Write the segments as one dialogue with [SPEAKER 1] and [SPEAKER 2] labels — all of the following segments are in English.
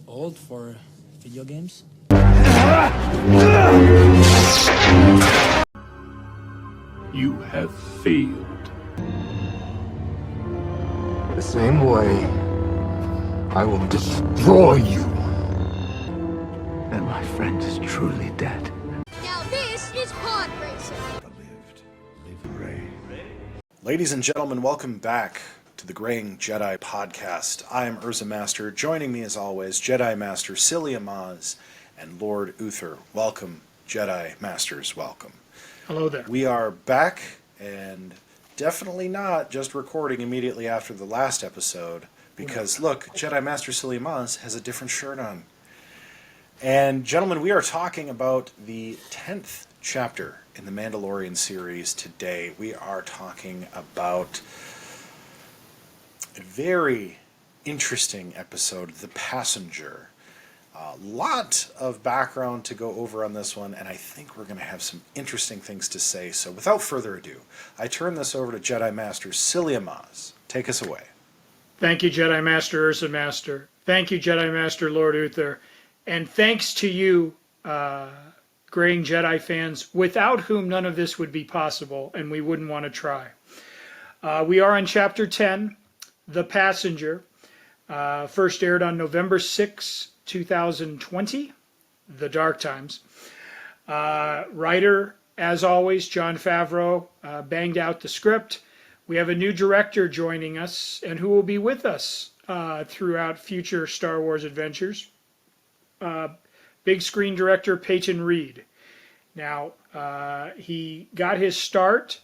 [SPEAKER 1] old for video games?
[SPEAKER 2] You have failed.
[SPEAKER 3] The same way, I will destroy you. And my friend is truly dead.
[SPEAKER 4] Now this is pod racing.
[SPEAKER 5] Ladies and gentlemen, welcome back to the Graying Jedi podcast. I am UrzaMaster. Joining me as always, Jedi Master Psyllium Maas and Lord Uther. Welcome, Jedi Masters, welcome.
[SPEAKER 6] Hello there.
[SPEAKER 5] We are back, and definitely not just recording immediately after the last episode, because look, Jedi Master Psyllium Maas has a different shirt on. And gentlemen, we are talking about the 10th chapter in the Mandalorian series today. We are talking about a very interesting episode, The Passenger. A lot of background to go over on this one, and I think we're going to have some interesting things to say. So without further ado, I turn this over to Jedi Master Psyllium Maas. Take us away.
[SPEAKER 6] Thank you, Jedi Master UrzaMaster. Thank you, Jedi Master Lord Uther. And thanks to you, Graying Jedi fans, without whom none of this would be possible, and we wouldn't want to try. We are on Chapter 10, The Passenger. First aired on November 6, 2020, The Dark Times. Writer, as always, Jon Favreau, banged out the script. We have a new director joining us, and who will be with us throughout future Star Wars adventures. Big screen director Peyton Reed. Now, he got his start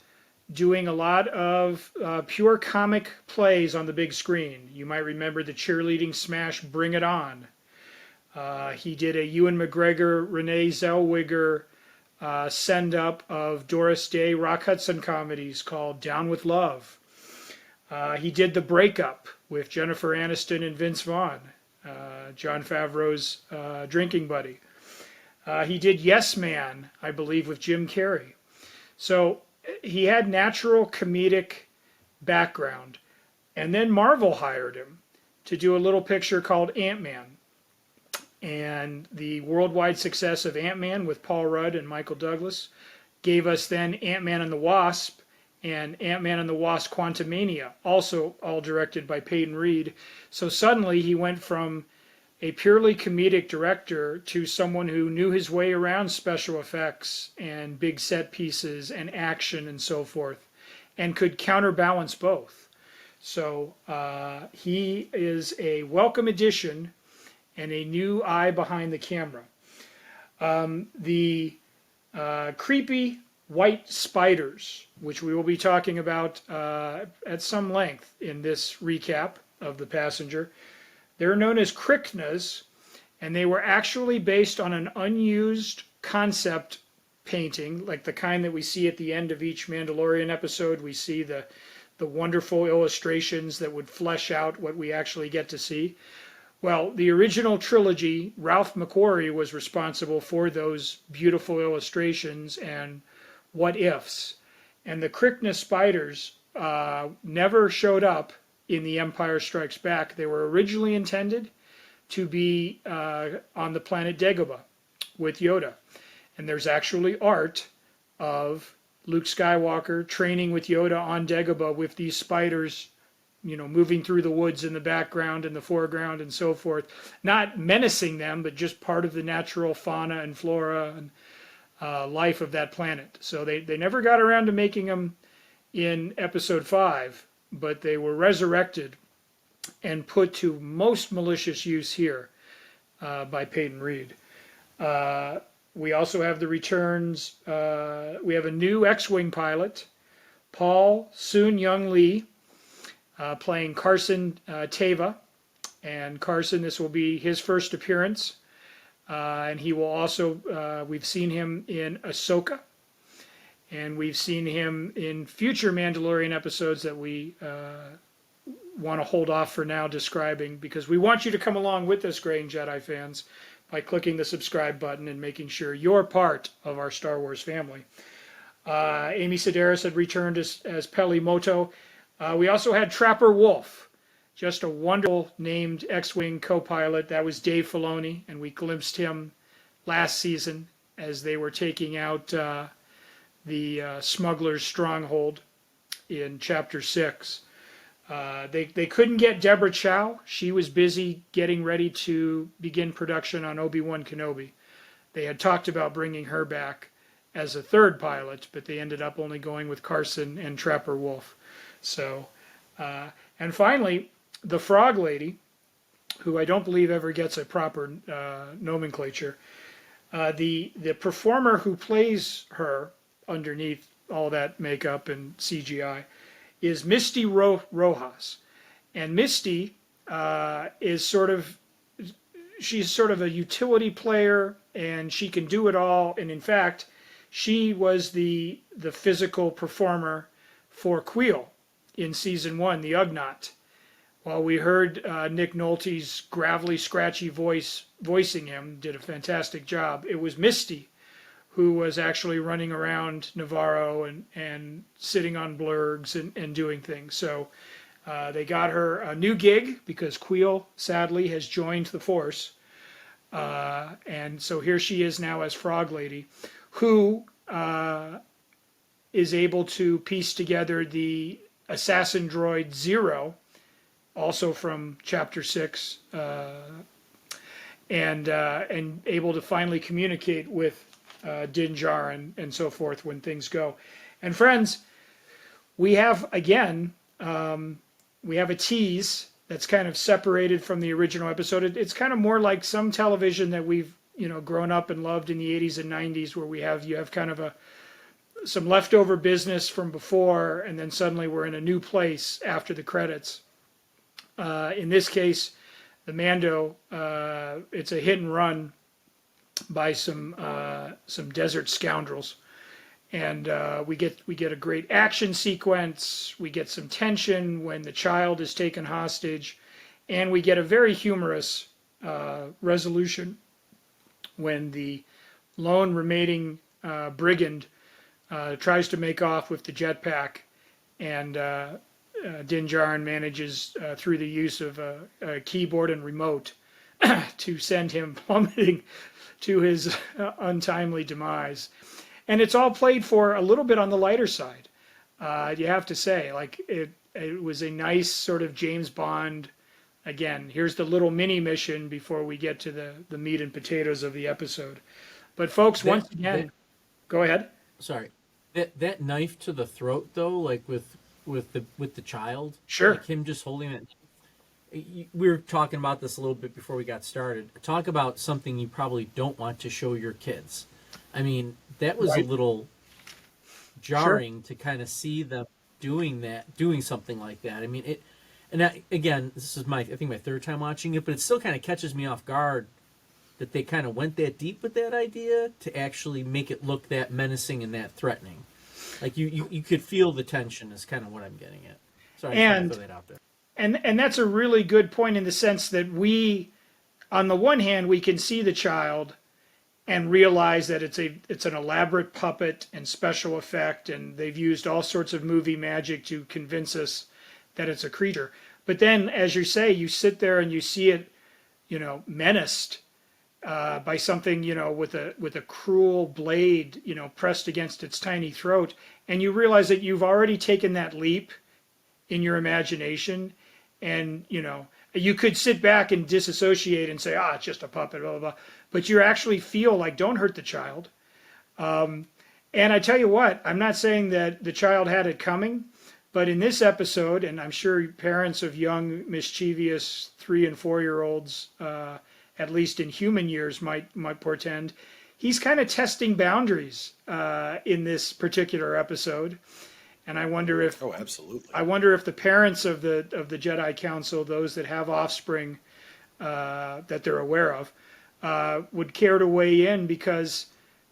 [SPEAKER 6] doing a lot of pure comic plays on the big screen. You might remember the cheerleading smash Bring It On. He did a Ewan McGregor, Renee Zellweger send-up of Doris Day Rock Hudson comedies called Down with Love. He did The Breakup with Jennifer Aniston and Vince Vaughn, Jon Favreau's drinking buddy. He did Yes Man, I believe, with Jim Carrey. So he had natural comedic background. And then Marvel hired him to do a little picture called Ant-Man. And the worldwide success of Ant-Man with Paul Rudd and Michael Douglas gave us then Ant-Man and the Wasp and Ant-Man and the Wasp Quantumania, also all directed by Peyton Reed. So suddenly he went from a purely comedic director to someone who knew his way around special effects and big set pieces and action and so forth, and could counterbalance both. So he is a welcome addition and a new eye behind the camera. The creepy white spiders, which we will be talking about at some length in this recap of The Passenger, they're known as Kryknas, and they were actually based on an unused concept painting, like the kind that we see at the end of each Mandalorian episode. We see the wonderful illustrations that would flesh out what we actually get to see. Well, the original trilogy, Ralph McQuarrie was responsible for those beautiful illustrations and what-ifs. And the Krykna spiders never showed up in The Empire Strikes Back. They were originally intended to be on the planet Dagobah with Yoda. And there's actually art of Luke Skywalker training with Yoda on Dagobah with these spiders, you know, moving through the woods in the background and the foreground and so forth. Not menacing them, but just part of the natural fauna and flora and life of that planet. So they never got around to making them in Episode 5, but they were resurrected and put to most malicious use here by Peyton Reed. We also have the returns. We have a new X-Wing pilot, Paul Soon-Young Lee, playing Carson Teva. And Carson, this will be his first appearance. And he will also, we've seen him in Ahsoka. And we've seen him in future Mandalorian episodes that we want to hold off for now describing, because we want you to come along with us, Graying Jedi fans, by clicking the subscribe button and making sure you're part of our Star Wars family. Amy Sedaris had returned as Peli Motto. We also had Trapper Wolf, just a wonderful named X-Wing co-pilot. That was Dave Filoni, and we glimpsed him last season as they were taking out the smuggler's stronghold in Chapter 6. They couldn't get Deborah Chow. She was busy getting ready to begin production on Obi-Wan Kenobi. They had talked about bringing her back as a third pilot, but they ended up only going with Carson and Trapper Wolf. So, and finally, the Frog Lady, who I don't believe ever gets a proper nomenclature, the performer who plays her underneath all that makeup and CGI is Misty Rojas. And Misty is she's sort of a utility player, and she can do it all. And in fact, she was the physical performer for Queel in season 1, the Ugnaught. While we heard Nick Nolte's gravelly, scratchy voice voicing him, did a fantastic job, it was Misty who was actually running around Navarro and sitting on blurgs and doing things. So they got her a new gig because Queel, sadly, has joined the Force. And so here she is now as Frog Lady, who is able to piece together the assassin droid Zero, also from Chapter 6, and able to finally communicate with Din Djarin and so forth when things go. And friends, we have, again, we have a tease that's kind of separated from the original episode. It's kind of more like some television that we've grown up and loved in the 80s and 90s, where you have kind of some leftover business from before, and then suddenly we're in a new place after the credits. In this case, the Mando, it's a hit and run by some desert scoundrels, and we get a great action sequence. We get some tension when the child is taken hostage, and we get a very humorous resolution when the lone remaining brigand tries to make off with the jetpack, and Din Djarin manages, through the use of a keyboard and remote, to send him plummeting to his untimely demise. And it's all played for a little bit on the lighter side. You have to say, like, it was a nice sort of James Bond. Again, here's the little mini mission before we get to the meat and potatoes of the episode. But folks, once again, go ahead.
[SPEAKER 7] Sorry, that knife to the throat though, like with the child,
[SPEAKER 6] sure,
[SPEAKER 7] like him just holding it. We were talking about this a little bit before we got started. Talk about something you probably don't want to show your kids. I mean, that was
[SPEAKER 6] right.
[SPEAKER 7] A little jarring to kind of see them doing something like that. I mean, it. And again, this is I think my third time watching it, but it still kind of catches me off guard that they kind of went that deep with that idea to actually make it look that menacing and that threatening. Like you could feel the tension is kind of what I'm getting at. Sorry, I just throw that out there.
[SPEAKER 6] And that's a really good point in the sense that we, on the one hand, we can see the child and realize that it's an elaborate puppet and special effect, and they've used all sorts of movie magic to convince us that it's a creature. But then, as you say, you sit there and you see it, menaced by something, with a cruel blade, pressed against its tiny throat, and you realize that you've already taken that leap in your imagination, and you could sit back and disassociate and say, it's just a puppet, blah blah blah, but you actually feel like, don't hurt the child. And I tell you what, I'm not saying that the child had it coming. But in this episode, and I'm sure parents of young, mischievous 3- and 4-year-olds, at least in human years, might portend, he's kind of testing boundaries in this particular episode. And I wonder if
[SPEAKER 5] absolutely.
[SPEAKER 6] I wonder if the parents of the Jedi Council, those that have offspring that they're aware of, would care to weigh in, because,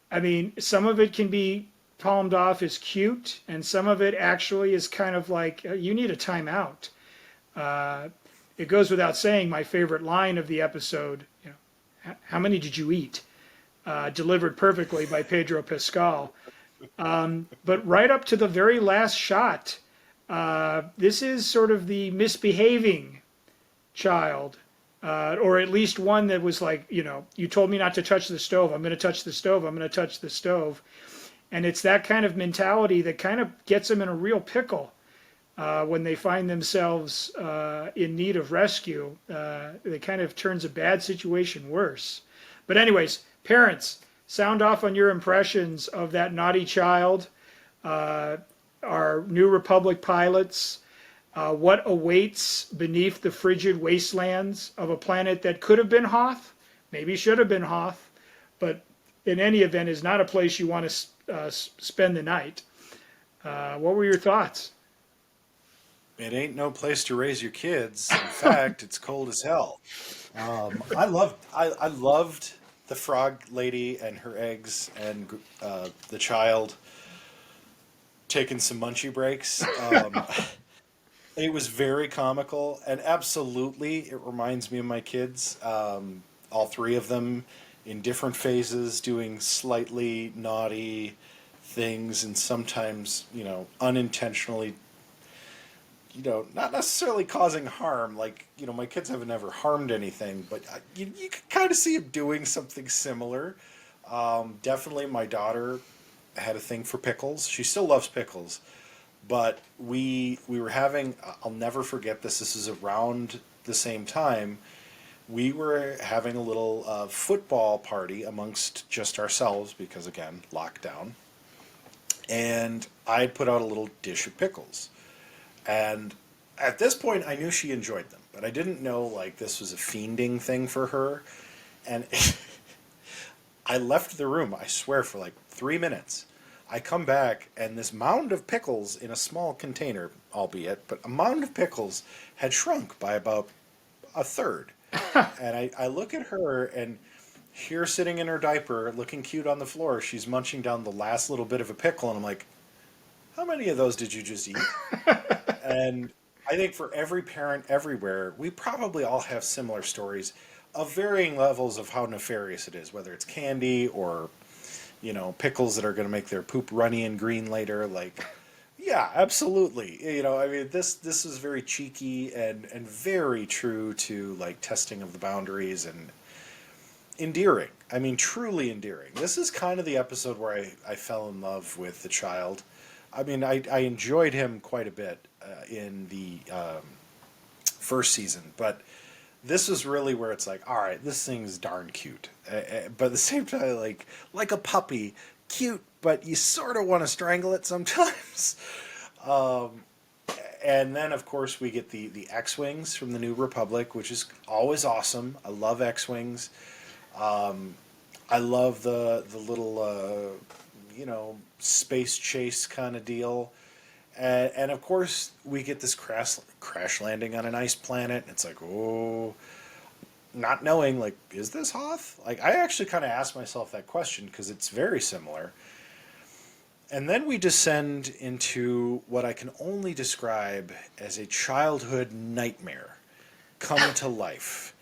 [SPEAKER 6] I mean, some of it can be palmed off as cute, and some of it actually is kind of like, you need a timeout. It goes without saying, my favorite line of the episode, how many did you eat? Delivered perfectly by Pedro Pascal. But right up to the very last shot, this is sort of the misbehaving child, or at least one that was like, you told me not to touch the stove. I'm going to touch the stove. I'm going to touch the stove. And it's that kind of mentality that kind of gets them in a real pickle when they find themselves in need of rescue. It kind of turns a bad situation worse. But anyways, parents, sound off on your impressions of that naughty child, our New Republic pilots, what awaits beneath the frigid wastelands of a planet that could have been Hoth, maybe should have been Hoth, but in any event is not a place you want to spend the night. What were your thoughts?
[SPEAKER 5] It ain't no place to raise your kids. In fact, it's cold as hell. I loved the frog lady and her eggs and the child taking some munchie breaks. It was very comical, and absolutely it reminds me of my kids. All three of them in different phases doing slightly naughty things, and sometimes, unintentionally, not necessarily causing harm. Like, my kids haven't ever harmed anything, but you can kind of see them doing something similar. Definitely my daughter had a thing for pickles. She still loves pickles, but we were having, I'll never forget this. This is around the same time. We were having a little football party amongst just ourselves because, again, lockdown. And I put out a little dish of pickles. And at this point, I knew she enjoyed them, but I didn't know, like, this was a fiending thing for her. And I left the room, I swear, for like 3 minutes. I come back, and this mound of pickles in a small container, albeit, but a mound of pickles had shrunk by about a third. And I look at her, and here sitting in her diaper, looking cute on the floor, she's munching down the last little bit of a pickle, and I'm like, how many of those did you just eat? And I think for every parent everywhere, we probably all have similar stories of varying levels of how nefarious it is, whether it's candy or, pickles that are going to make their poop runny and green later. Like, yeah, absolutely. This is very cheeky and very true to, like, testing of the boundaries and endearing. I mean, truly endearing. This is kind of the episode where I fell in love with the child. I mean, I enjoyed him quite a bit in the first season, but this is really where it's like, all right, this thing's darn cute. But at the same time, like a puppy, cute, but you sort of want to strangle it sometimes. And then, of course, we get the X-Wings from the New Republic, which is always awesome. I love X-Wings. I love the little, space chase kind of deal. And of course, we get this crash landing on an ice planet. It's like, oh, not knowing, like, is this Hoth? Like, I actually kind of asked myself that question because it's very similar. And then we descend into what I can only describe as a childhood nightmare come to life.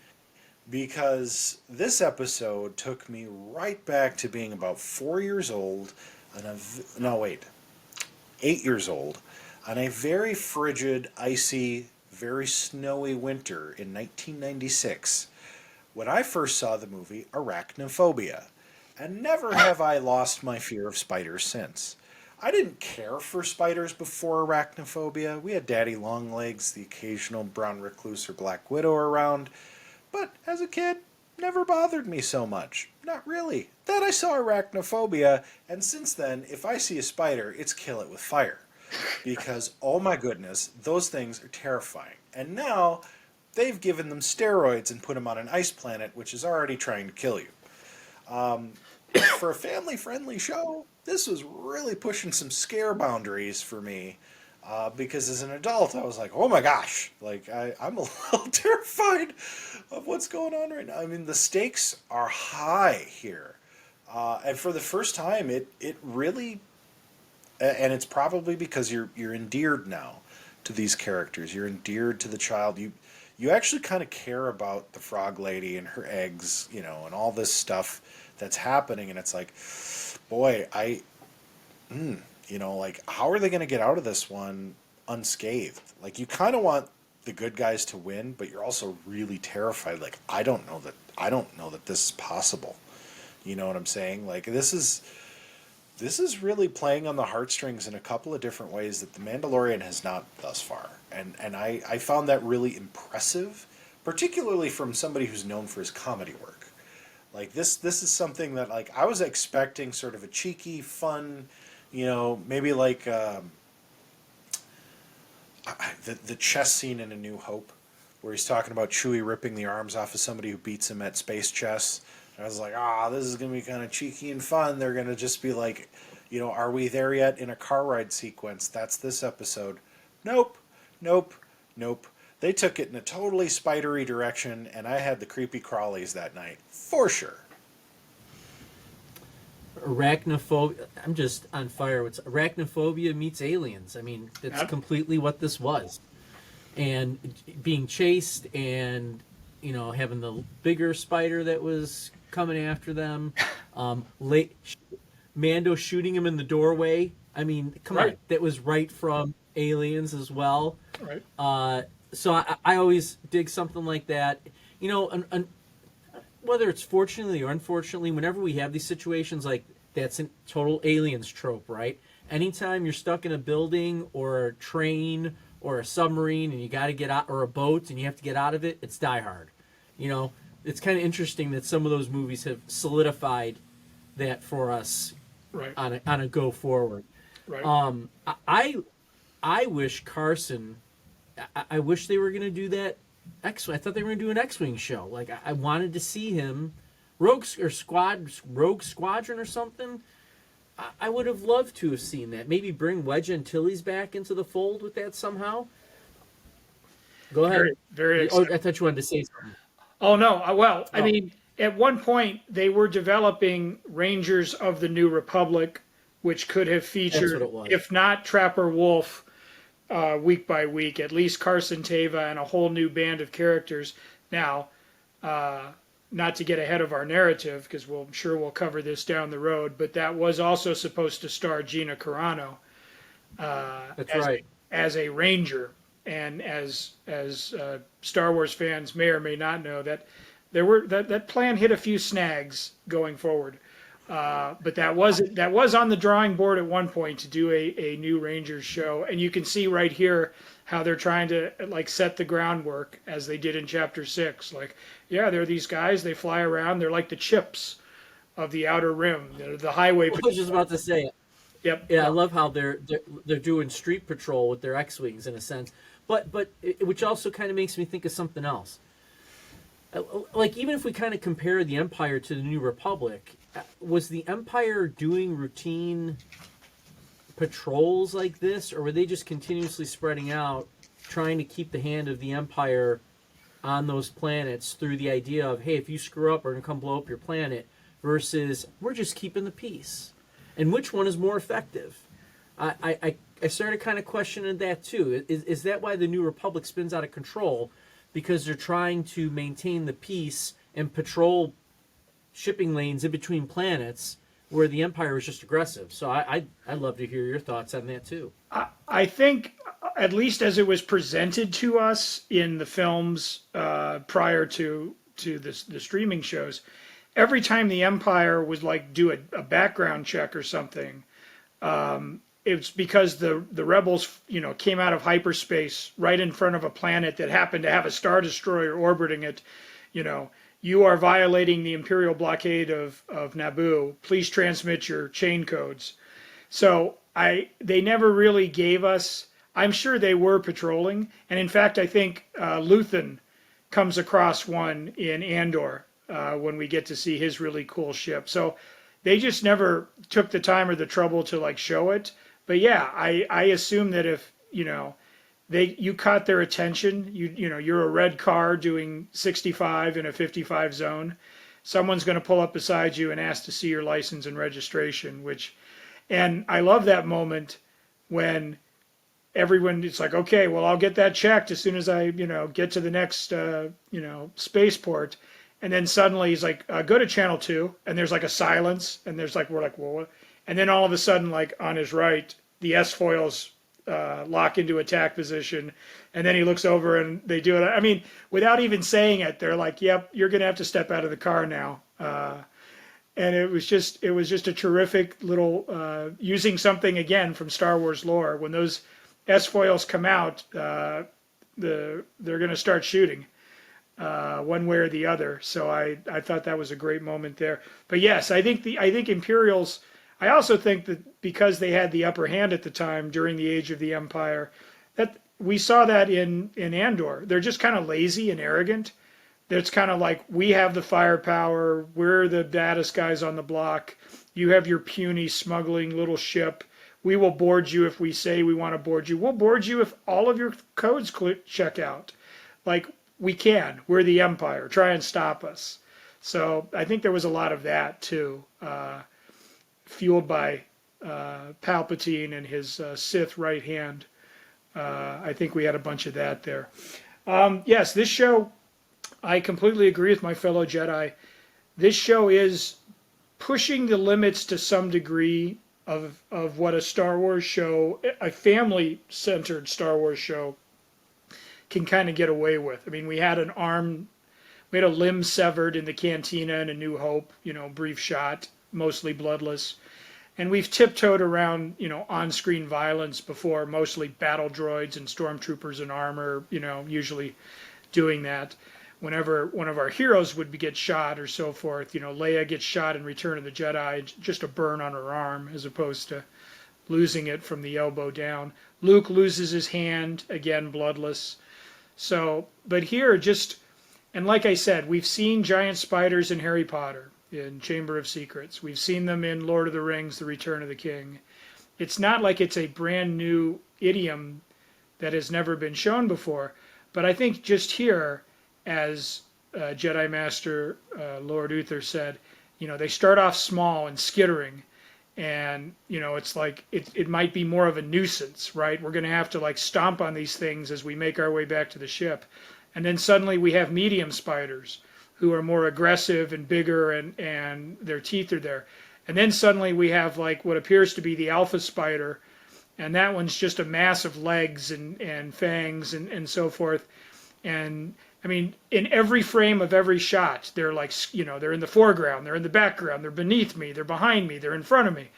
[SPEAKER 5] Because this episode took me right back to being about 4 years old, 8 years old, on a very frigid, icy, very snowy winter in 1996, when I first saw the movie Arachnophobia. And never have I lost my fear of spiders since. I didn't care for spiders before Arachnophobia. We had Daddy Longlegs, the occasional brown recluse or black widow around. But as a kid, never bothered me so much. Not really. Then I saw Arachnophobia, and since then, if I see a spider, it's kill it with fire. Because, oh my goodness, those things are terrifying. And now, they've given them steroids and put them on an ice planet, which is already trying to kill you. For a family-friendly show, this was really pushing some scare boundaries for me. Because as an adult, I was like, oh my gosh, like I'm a little terrified of what's going on right now. I mean, the stakes are high here. And for the first time, it really, and it's probably because you're endeared now to these characters. You're endeared to the child. You actually kind of care about the frog lady and her eggs, and all this stuff that's happening. And it's like, boy, how are they going to get out of this one unscathed? Like, you kind of want the good guys to win, but you're also really terrified. Like, I don't know that this is possible. You know what I'm saying? Like, this is really playing on the heartstrings in a couple of different ways that The Mandalorian has not thus far. And I found that really impressive, particularly from somebody who's known for his comedy work. Like, this is something that, like, I was expecting sort of a cheeky, fun, you know, maybe like the chess scene in A New Hope, where he's talking about Chewie ripping the arms off of somebody who beats him at space chess. And I was like, this is going to be kind of cheeky and fun. They're going to just be like, you know, are we there yet in a car ride sequence? That's this episode. Nope. They took it in a totally spidery direction, and I had the creepy crawlies that night, for sure.
[SPEAKER 7] Arachnophobia. I'm just on fire. It's Arachnophobia meets aliens. I mean, that's completely what this was. And being chased and, you know, having the bigger spider that was coming after them. Mando shooting him in the doorway. I mean, come on. That was right from Aliens as well.
[SPEAKER 6] Right.
[SPEAKER 7] So I always dig something like that. You know, whether it's fortunately or unfortunately, whenever we have these situations, like, that's a total Aliens trope, right? Anytime you're stuck in a building or a train or a submarine and you got to get out, or a boat and you have to get out of it, it's Die Hard. You know, it's kind of interesting that some of those movies have solidified that for us,
[SPEAKER 6] right,
[SPEAKER 7] on a go forward.
[SPEAKER 6] Right.
[SPEAKER 7] I wish Carson. I wish they were going to do that. I thought they were going to do an X-wing show. Like, I wanted to see him, Rogue Squadron or something. I would have loved to have seen that. Maybe bring Wedge Antilles back into the fold with that somehow. Go ahead.
[SPEAKER 6] Very exciting.
[SPEAKER 7] I thought you wanted to say something.
[SPEAKER 6] Oh, no. I mean, at one point, they were developing Rangers of the New Republic, which could have featured, if not Trapper Wolf, week by week, at least Carson Teva and a whole new band of characters. Now, not to get ahead of our narrative, because I'm sure we'll cover this down the road, but that was also supposed to star Gina Carano.
[SPEAKER 7] That's right.
[SPEAKER 6] As a Ranger. And as Star Wars fans may or may not know, that that plan hit a few snags going forward. But that was on the drawing board at one point to do a new Rangers show, and you can see right here how they're trying to, like, set the groundwork as they did in Chapter 6. Like, yeah, there are these guys, they fly around, they're like the chips of the Outer Rim, they're the highway.
[SPEAKER 7] I was just about to say it.
[SPEAKER 6] Yep.
[SPEAKER 7] Yeah, I love how they're doing street patrol with their X-wings in a sense, but which also kind of makes me think of something else. Like, even if we kind of compare the Empire to the New Republic, was the Empire doing routine patrols like this, or were they just continuously spreading out, trying to keep the hand of the Empire on those planets through the idea of, hey, if you screw up, we're going to come blow up your planet, versus we're just keeping the peace? And which one is more effective? I started kind of questioning that too. Is that why the New Republic spins out of control? Because they're trying to maintain the peace and patrol shipping lanes in between planets, where the Empire is just aggressive. So I'd love to hear your thoughts on that too.
[SPEAKER 6] I think, at least as it was presented to us in the films prior to the streaming shows, every time the Empire would, like, do a background check or something, it's because the rebels, you know, came out of hyperspace right in front of a planet that happened to have a Star Destroyer orbiting it. You know, you are violating the Imperial blockade of Naboo. Please transmit your chain codes. So they never really gave us. I'm sure they were patrolling, and in fact, I think Luthen comes across one in Andor when we get to see his really cool ship. So they just never took the time or the trouble to, like, show it. But yeah, I assume that if, you know, you caught their attention, you know, you're a red car doing 65 in a 55 zone, someone's going to pull up beside you and ask to see your license and registration, and I love that moment when everyone, it's like, okay, well, I'll get that checked as soon as I, you know, get to the next, you know, spaceport. And then suddenly he's like, go to channel 2. And there's like a silence. And there's like, we're like, well, what? And then all of a sudden, like, on his right, the S-foils lock into attack position, and then he looks over and they do it. I mean, without even saying it, they're like, "Yep, you're going to have to step out of the car now." And it was just a terrific little using something again from Star Wars lore. When those S-foils come out, they're going to start shooting one way or the other. So I thought that was a great moment there. But yes, I think Imperials. I also think that because they had the upper hand at the time during the Age of the Empire, that we saw that in Andor. They're just kind of lazy and arrogant. It's kind of like, we have the firepower, we're the baddest guys on the block, you have your puny smuggling little ship, we will board you if we say we want to board you, we'll board you if all of your codes check out. Like, we can, we're the Empire, try and stop us. So I think there was a lot of that too, fueled by Palpatine and his Sith right hand. I think we had a bunch of that there. Yes, this show, I completely agree with my fellow Jedi. This show is pushing the limits to some degree of what a Star Wars show, a family-centered Star Wars show, can kind of get away with. I mean, we had a limb severed in the cantina in A New Hope, brief shot, mostly bloodless. And we've tiptoed around, on-screen violence before, mostly battle droids and stormtroopers in armor, usually doing that. Whenever one of our heroes would get shot or so forth, Leia gets shot in Return of the Jedi, just a burn on her arm as opposed to losing it from the elbow down. Luke loses his hand, again, bloodless. So, but here and like I said, we've seen giant spiders in Harry Potter, in Chamber of Secrets. We've seen them in Lord of the Rings, The Return of the King. It's not like it's a brand new idiom that has never been shown before, but I think just here, as Jedi Master Lord Uther said, they start off small and skittering, and it's like it might be more of a nuisance, right? We're going to have to stomp on these things as we make our way back to the ship, and then suddenly we have medium spiders who are more aggressive and bigger, and their teeth are there, and then suddenly we have what appears to be the alpha spider, and that one's just a mass of legs and fangs and so forth. And I mean, in every frame of every shot, they're they're in the foreground, they're in the background, they're beneath me, they're behind me, they're in front of me.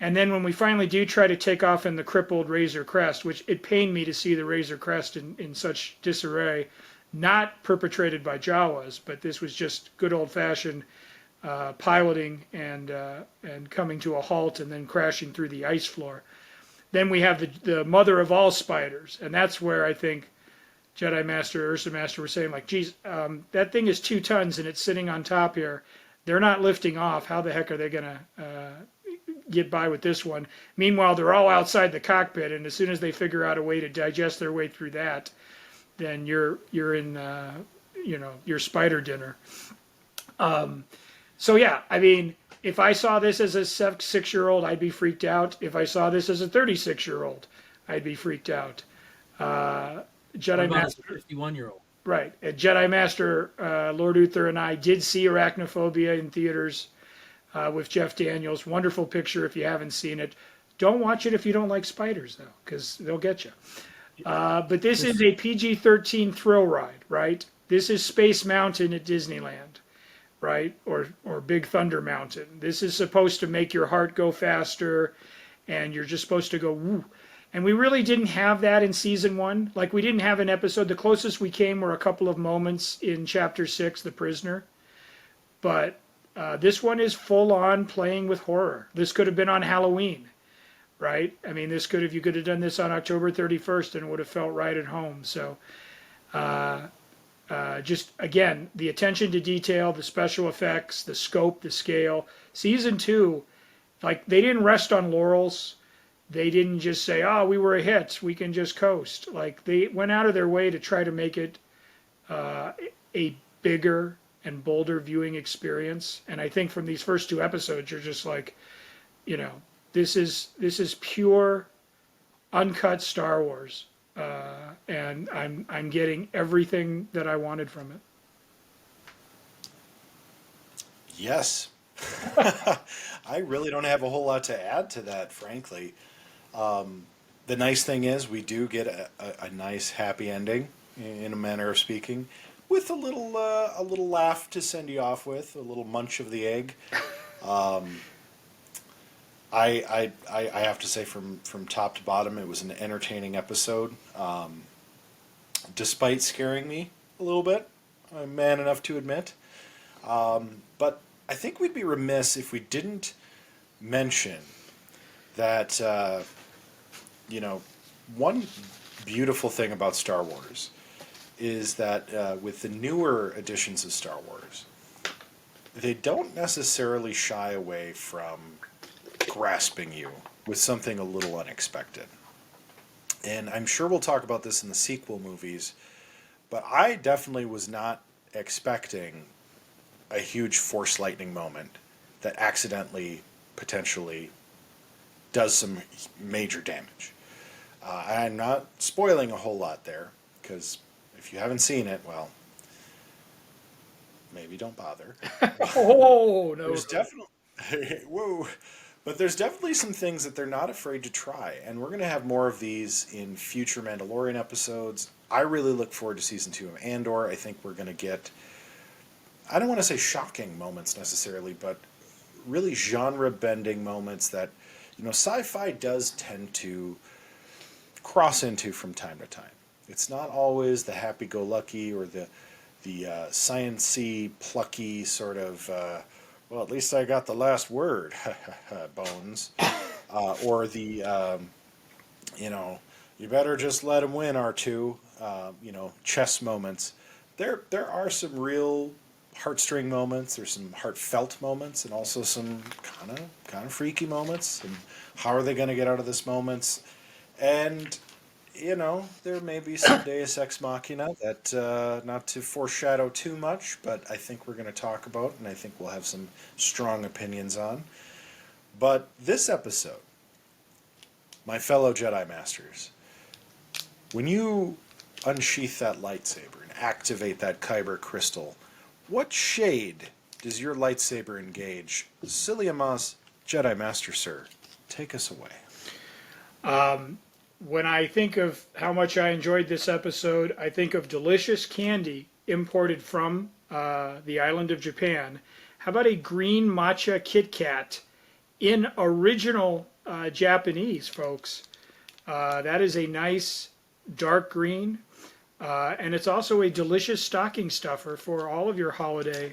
[SPEAKER 6] And then when we finally do try to take off in the crippled Razor Crest, which it pained me to see the Razor Crest in such disarray, not perpetrated by Jawas, but this was just good old-fashioned piloting and coming to a halt and then crashing through the ice floor. Then we have the mother of all spiders, and that's where I think Jedi Master, UrzaMaster were saying, geez, that thing is 2 tons and it's sitting on top here. They're not lifting off. How the heck are they going to get by with this one? Meanwhile, they're all outside the cockpit, and as soon as they figure out a way to digest their way through that, then you're in your spider dinner. So yeah, I mean, if I saw this as a 6-year-old, I'd be freaked out. If I saw this as a 36-year-old, I'd be freaked out. Jedi Master,
[SPEAKER 7] 51-year-old.
[SPEAKER 6] Right. At Jedi Master, Lord Uther and I did see Arachnophobia in theaters with Jeff Daniels. Wonderful picture if you haven't seen it. Don't watch it if you don't like spiders, though, because they'll get you. But this is a PG-13 thrill ride, right? This is Space Mountain at Disneyland, right? Or Big Thunder Mountain. This is supposed to make your heart go faster, and you're just supposed to go woo. And we really didn't have that in season 1. We didn't have an episode. The closest we came were a couple of moments in chapter 6, The Prisoner. But this one is full on playing with horror. This could have been on Halloween, right? I mean, you could have done this on October 31st and it would have felt right at home. So just, again, the attention to detail, the special effects, the scope, the scale. Season 2, they didn't rest on laurels. They didn't just say, we were a hit, we can just coast. They went out of their way to try to make it a bigger and bolder viewing experience. And I think from these first 2 episodes, you're just this is pure, uncut Star Wars. And I'm getting everything that I wanted from it.
[SPEAKER 5] Yes. I really don't have a whole lot to add to that, frankly. The nice thing is we do get a nice happy ending, in a manner of speaking, with a little laugh to send you off with, a little munch of the egg. I have to say from top to bottom, it was an entertaining episode, despite scaring me a little bit. I'm man enough to admit. But I think we'd be remiss if we didn't mention that, one beautiful thing about Star Wars is that with the newer editions of Star Wars, they don't necessarily shy away from grasping you with something a little unexpected. And I'm sure we'll talk about this in the sequel movies, but I definitely was not expecting a huge Force lightning moment that accidentally, potentially, does some major damage. I'm not spoiling a whole lot there, because if you haven't seen it, well, maybe don't bother.
[SPEAKER 6] Oh, no.
[SPEAKER 5] There's definitely, whoa, but there's definitely some things that they're not afraid to try, and we're going to have more of these in future Mandalorian episodes. I really look forward to season 2 of Andor. I think we're going to get, I don't want to say shocking moments necessarily, but really genre-bending moments that, sci-fi does tend to cross into from time to time. It's not always the happy-go-lucky or the science-y, plucky sort of, well, at least I got the last word, bones, or the, you better just let him win, R2, chess moments. There are some real heartstring moments. There's some heartfelt moments, and also some kind of freaky moments. And how are they going to get out of this moments? And there may be some Deus Ex Machina that, not to foreshadow too much, but I think we're going to talk about, and I think we'll have some strong opinions on. But this episode, my fellow Jedi Masters, when you unsheath that lightsaber and activate that Kyber crystal, what shade does your lightsaber engage? Psyllium Maas, Jedi Master Sir, take us away.
[SPEAKER 6] When I think of how much I enjoyed this episode, I think of delicious candy imported from the island of Japan. How about a green matcha Kit Kat in original Japanese, folks? That is a nice dark green, and it's also a delicious stocking stuffer for all of your holiday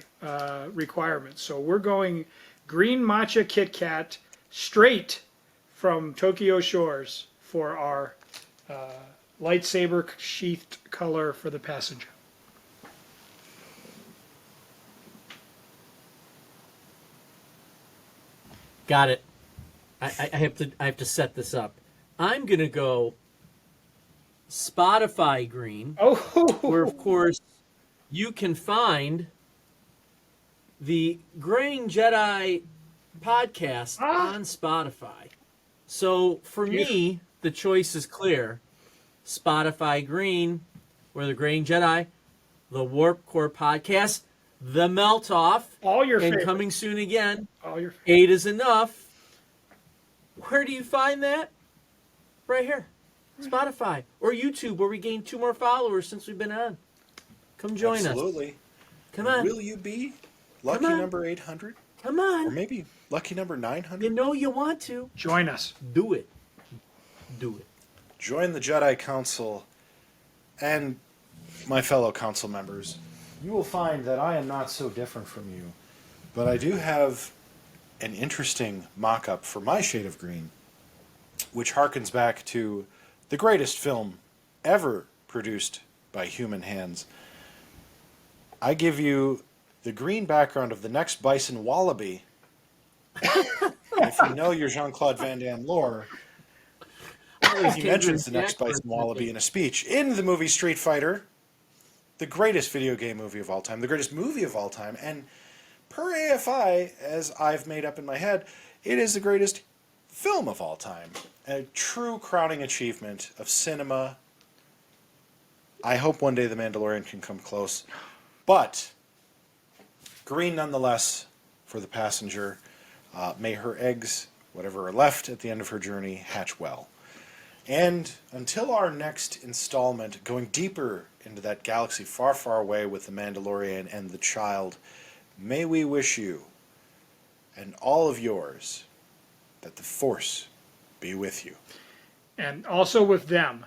[SPEAKER 6] requirements. So we're going green matcha Kit Kat straight from Tokyo Shores for our lightsaber sheathed color for the passenger.
[SPEAKER 7] Got it. I have to set this up. I'm gonna go Spotify green, where of course you can find the Graying Jedi podcast on Spotify. So for me, the choice is clear. Spotify green, where the Graying Jedi, the Warp Core podcast, the Melt Off,
[SPEAKER 6] All your
[SPEAKER 7] and
[SPEAKER 6] favorites.
[SPEAKER 7] coming soon again.
[SPEAKER 6] All your
[SPEAKER 7] 8 is enough. Where do you find that? Right here. Spotify or YouTube, where we gained 2 more followers since we've been on. Come join us.
[SPEAKER 5] Absolutely.
[SPEAKER 7] Come on.
[SPEAKER 5] Will you be lucky
[SPEAKER 7] on.
[SPEAKER 5] number 800?
[SPEAKER 7] Come
[SPEAKER 5] Or
[SPEAKER 7] on.
[SPEAKER 5] maybe lucky number 900?
[SPEAKER 7] You know you want to.
[SPEAKER 6] join us.
[SPEAKER 7] Do it. Do it.
[SPEAKER 5] Join the Jedi Council and my fellow council members. You will find that I am not so different from you, but I do have an interesting mock-up for my shade of green, which harkens back to the greatest film ever produced by human hands. I give you the green background of the next Bison Wallaby. If you know your Jean-Claude Van Damme lore, he mentions the next Bison Wallaby in a speech in the movie Street Fighter, the greatest video game movie of all time, the greatest movie of all time, and per AFI, as I've made up in my head, it is the greatest film of all time. A true crowning achievement of cinema. I hope one day The Mandalorian can come close. But green nonetheless for the passenger. May her eggs, whatever are left at the end of her journey, hatch well. And until our next installment, going deeper into that galaxy far, far away with the Mandalorian and the child, may we wish you and all of yours that the Force be with you.
[SPEAKER 6] And also with them.